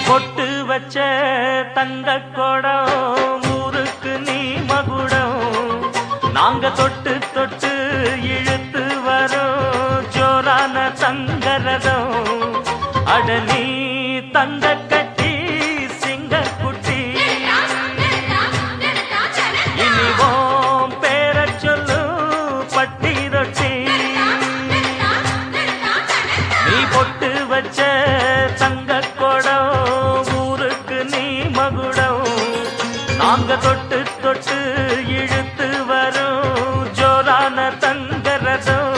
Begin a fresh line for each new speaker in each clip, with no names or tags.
பொட்டு வச்ச தங்க கொடம் ஊருக்கு நீ மகுடம் நாங்க தொட்டு தொட்டு இழுத்து வரோம் ஜோரான தங்கரதம் அட நீ தங்க கட்டி சிங்க குட்டி இனிவோம் பேர சொல்லு பட்டி ரொட்டி நீ பொட்டு வச்ச தங்க கொடம் ஊருக்கு நீ மகுடம் நாங்க தொட்டு தொட்டு இழுத்து வரும் ஜோரான தங்கரதம்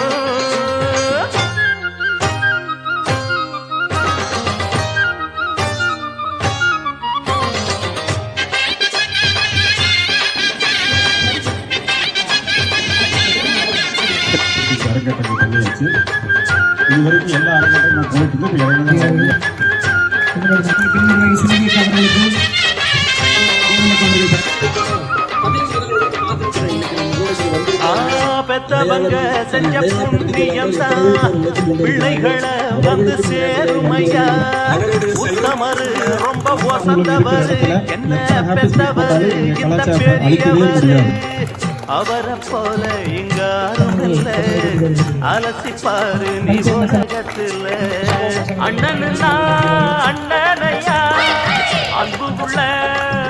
அரங்கேற்றங்கள் பண்ணியாச்சு. இதுவரைக்கும் எல்லா அரங்கேற்றங்களும்
பெத்தவங்க செஞ்ச புண்ணியம் தான் பிள்ளைகளை வந்து சேருமையா உத்தமரு ரொம்ப வசந்தவரு என்ன பெத்தவரு இந்த பெரியவரு அவரை போல இங்காரும் இல்ல அலசிப்பாரு நீ உலகத்துல அண்ணனுன்னா அண்ணனையா அன்புள்ள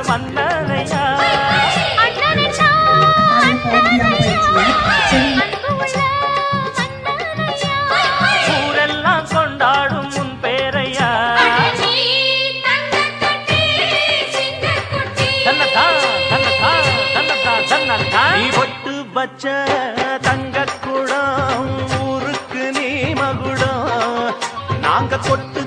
மன்னனையா ஊரெல்லாம் கொண்டாடும் உன் பேரையா நீ பொட்டு வச்ச தங்க குடம் ஊருக்கு நீ மகுடம் நாங்க கொட்டு